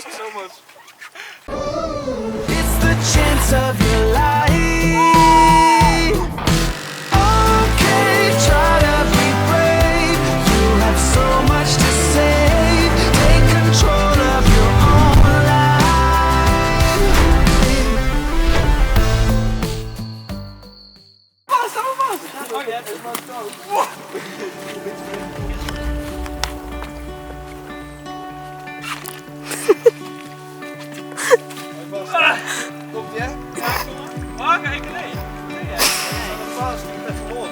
you so much. It's the chance of your life. Okay, try to be brave. You have so much to say. Take control of your own life. Vast. Oh ja, het is wel koud. Komt ie, hè? Ja, kom maar. Kijk, nee. Nee, dat is vast. Ik ben even los.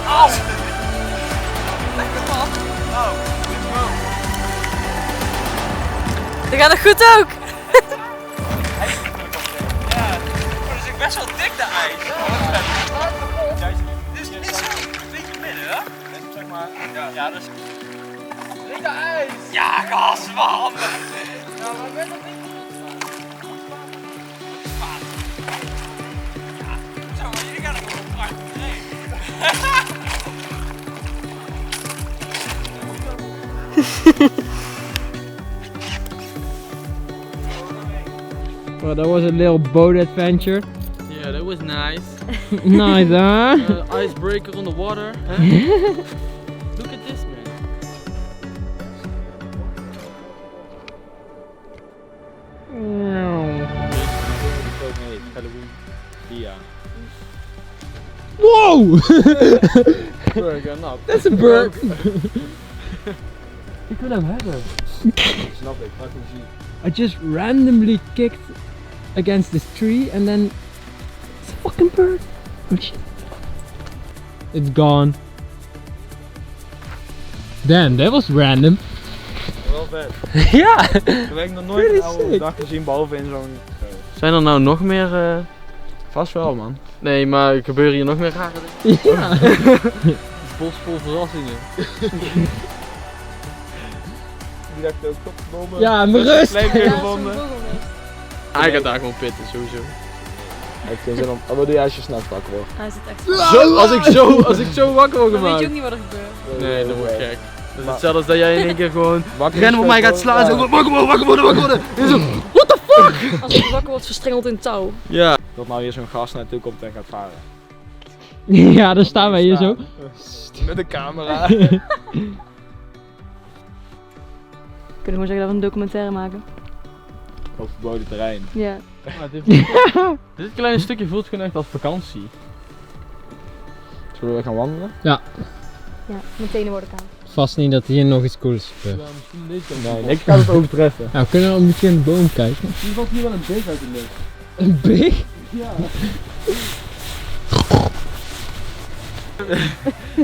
Au! Lekker man! Oh, dit is wel. Dat gaat nog goed ook. Ja, dat is best wel dik de ijs. Dit is niet zo een beetje midden, hè? Zeg maar. Ja, dat is. Dikke ijs! Ja, gas, man! Ja, maar ik ben nog niet zo, maar jullie gaan er gewoon prachtig heen. Well, that was a little boat adventure. Yeah, that was nice. Nice, huh? Icebreaker on the water. Huh? Look at this, man. Whoa! Burger, nat. That's a bird. Ik wil hem hebben. Snap ik, laat hem zien. I just randomly kicked against this tree and then it's a fucking bird. Oh shit. It's gone. Damn, that was random. Wel vet. Ja! Ik heb nog nooit Really een oude sick. dag gezien behalve in zo'n... Zijn er nou nog meer... Vast wel, man. Nee, maar gebeuren hier nog meer rare dingen? Ja! Bos vol verrassingen. Die dacht ook kopverdomme. Ja, mijn rust! Lekker gevonden. Hij gaat daar gewoon pitten, sowieso. Ik vind zin om... Wat doe jij als je s'nachts wakker wordt? Hij zit echt Zo, als ik zo wakker word Dan weet je ook gemaakt. niet wat er gebeurt. Nee, dat wordt gek. Dat is hetzelfde als dat jij in één keer gewoon Wakker rennen op mij gaat slaan. Zo, wakker worden. En zo, what the fuck? Als hij wakker wordt verstrengeld in touw. Ja. Dat nou hier zo'n gast naartoe komt en gaat varen. Ja, daar staan wij hier zo. Met een camera. Kunnen we gewoon zeggen dat we een documentaire maken? Op verboden terrein. Ja. Dit kleine stukje voelt gewoon echt als vakantie. Zullen we gaan wandelen? Ja, mijn tenen worden koud. Vast niet dat hier nog iets cools gebeurt. Nee, niks gaat het overtreffen. Nou, kunnen we een beetje in de boom kijken? Misschien valt hier wel een beest uit de lucht. Een beeg? Ja.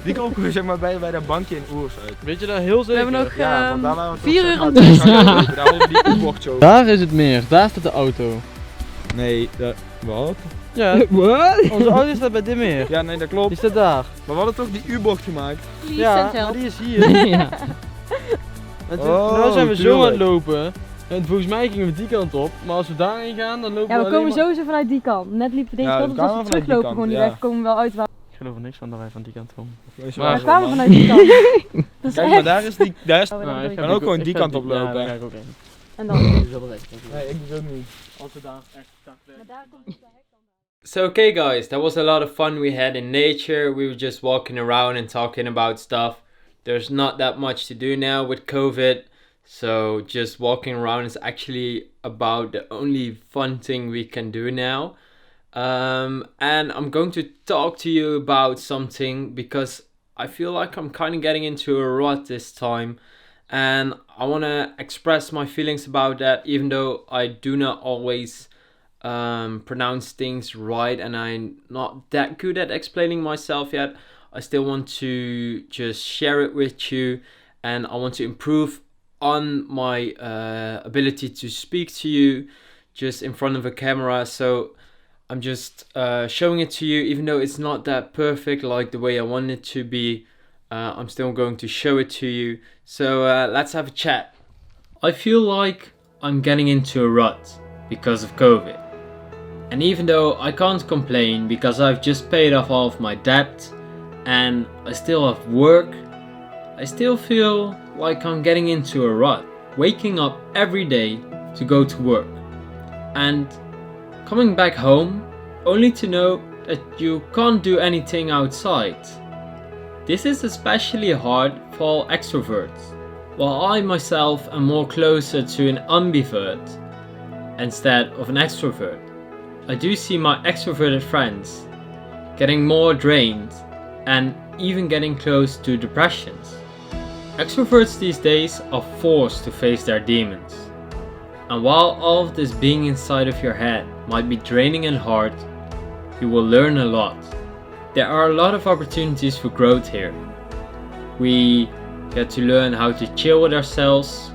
Die komt gewoon zeg maar bij dat bankje in Oers uit. Weet je daar heel We zeker? hebben nog Ja, want daar waren we 4 toch, uur zeg om maar, te daar hadden we die U-bocht zo. Daar is het meer, daar staat de auto. Nee, wat? Ja, Wat? onze auto staat bij dit meer. Ja, nee, dat Die klopt. staat daar. Maar we hadden toch die U-bocht gemaakt? Ja, maar die is hier. Ja. En Oh, nou zijn we zo tuurlijk. aan het lopen. En volgens mij gingen we die kant op. Maar als we daarheen gaan, dan lopen Ja, we we alleen komen maar... sowieso vanuit die kant. Net liepen we deze Ja, kant we op, dus kwamen als we vanuit die teruglopen kant, gewoon die ja. weg, komen we wel uit waar. Ik geloof er niks van dat wij van die kant komen. Wees Maar- waar, We kwamen man. vanuit die kant. Dat is Kijk, maar echt. daar is die... Daar is... Oh, we Nou, dan ik kan door. ook gewoon die ga kant op lopen. Ja, daar ga ik ook heen. En dan. Nee, ik doe het niet. Als we daar echt Maar daar komt de hek dan. So okay guys, that was a lot of fun we had in nature. We were just walking around and talking about stuff. There's not that much to do now with COVID. So just walking around is actually about the only fun thing we can do now. And I'm going to talk to you about something because I feel like I'm kind of getting into a rut this time. And I want to express my feelings about that, even though I do not always pronounce things right and I'm not that good at explaining myself yet. I still want to just share it with you, and I want to improve on my ability to speak to you just in front of a camera. So I'm just showing it to you, even though it's not that perfect like the way I want it to be. I'm still going to show it to you. So let's have a chat. I feel like I'm getting into a rut because of COVID. And even though I can't complain because I've just paid off all of my debt and I still have work, I still feel like I'm getting into a rut. Waking up every day to go to work and coming back home only to know that you can't do anything outside. This is especially hard for extroverts, while I myself am more closer to an ambivert instead of an extrovert. I do see my extroverted friends getting more drained and even getting close to depressions. Extroverts these days are forced to face their demons. And while all of this being inside of your head might be draining and hard, you will learn a lot. There are a lot of opportunities for growth here. We get to learn how to chill with ourselves.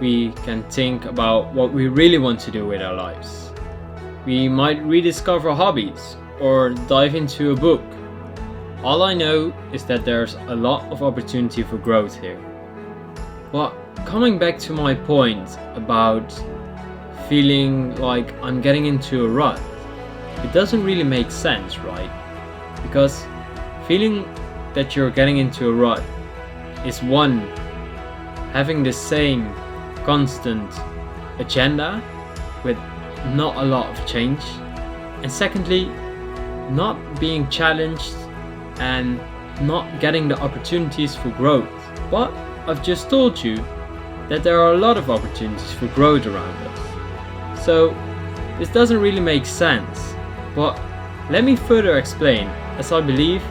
We can think about what we really want to do with our lives. We might rediscover hobbies or dive into a book. All I know is that there's a lot of opportunity for growth here. But coming back to my point about feeling like I'm getting into a rut, it doesn't really make sense, right? Because feeling that you're getting into a rut is one, having the same constant agenda with not a lot of change, and secondly, not being challenged and not getting the opportunities for growth. But I've just told you that there are a lot of opportunities for growth around us. So this doesn't really make sense, but let me further explain, as I believe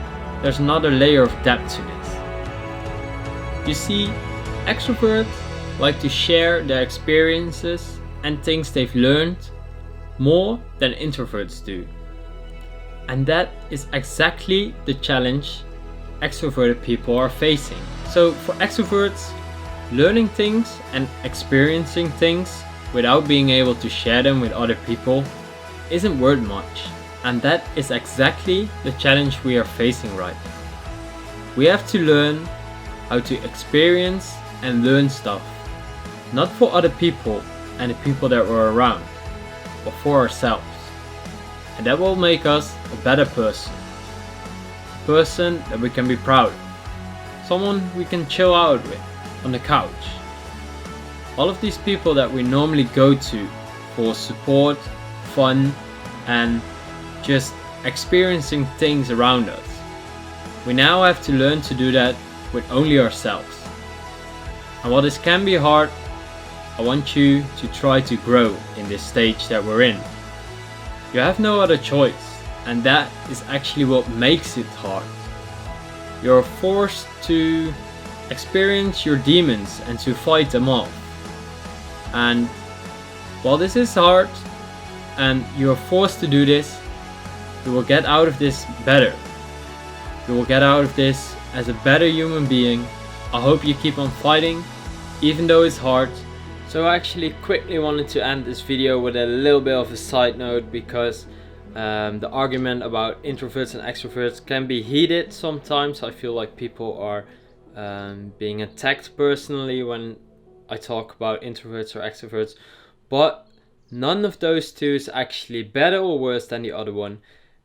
there's another layer of depth to this. You see, extroverts like to share their experiences and things they've learned more than introverts do. And that is exactly the challenge extroverted people are facing. So for extroverts, learning things and experiencing things without being able to share them with other people isn't worth much. And that is exactly the challenge we are facing right now. We have to learn how to experience and learn stuff, not for other people and the people that we're around, but for ourselves. And that will make us a better person. A person that we can be proud of. Someone we can chill out with on the couch. All of these people that we normally go to for support, fun, and just experiencing things around us. We now have to learn to do that with only ourselves. And while this can be hard, I want you to try to grow in this stage that we're in. You have no other choice, and that is actually what makes it hard. You're forced to experience your demons and to fight them off. And while this is hard and you're forced to do this, you will get out of this better. You will get out of this as a better human being. I hope you keep on fighting, even though it's hard. So I actually quickly wanted to end this video with a little bit of a side note, because the argument about introverts and extroverts can be heated sometimes. I feel like people are being attacked personally when I talk about introverts or extroverts, but none of those two is actually better or worse than the other one.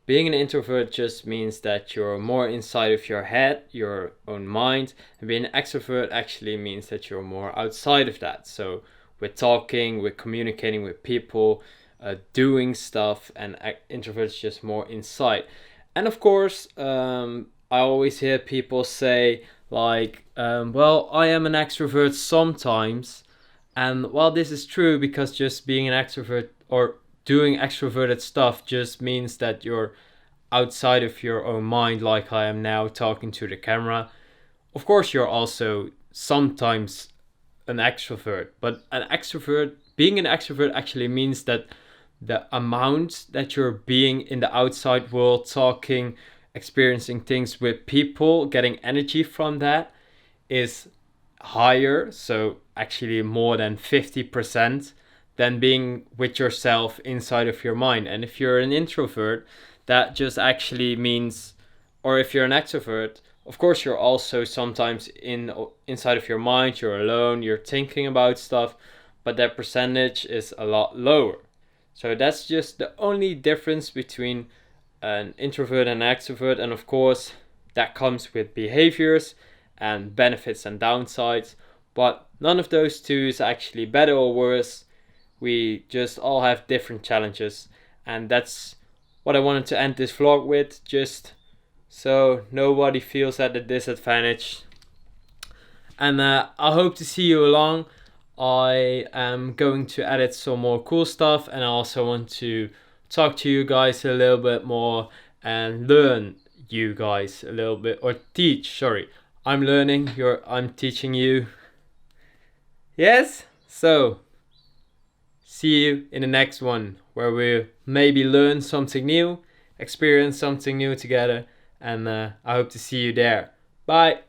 Being an introvert just means that you're more inside of your head, your own mind, and being an extrovert actually means that you're more outside of that. So we're talking, we're communicating with people, doing stuff, and introverts just more inside. And of course, I always hear people say like, well, I am an extrovert sometimes. And while this is true, because just being an extrovert or doing extroverted stuff just means that you're outside of your own mind, like I am now talking to the camera. Of course, you're also sometimes an extrovert, but being an extrovert actually means that the amount that you're being in the outside world, talking, experiencing things with people, getting energy from that is higher. So actually more than 50% than being with yourself inside of your mind. And if you're an introvert, that just actually means, or if you're an extrovert, Of course, you're also sometimes inside of your mind, you're alone, you're thinking about stuff, but that percentage is a lot lower. So that's just the only difference between an introvert and an extrovert. And of course, that comes with behaviors and benefits and downsides. But none of those two is actually better or worse. We just all have different challenges. And that's what I wanted to end this vlog with, just so nobody feels at a disadvantage. And I hope to see you along. I am going to edit some more cool stuff, and I also want to talk to you guys a little bit more and learn you guys a little bit, or teach, sorry. I'm learning, I'm teaching you. Yes? So, see you in the next one, where we maybe learn something new, experience something new together, and I hope to see you there. Bye!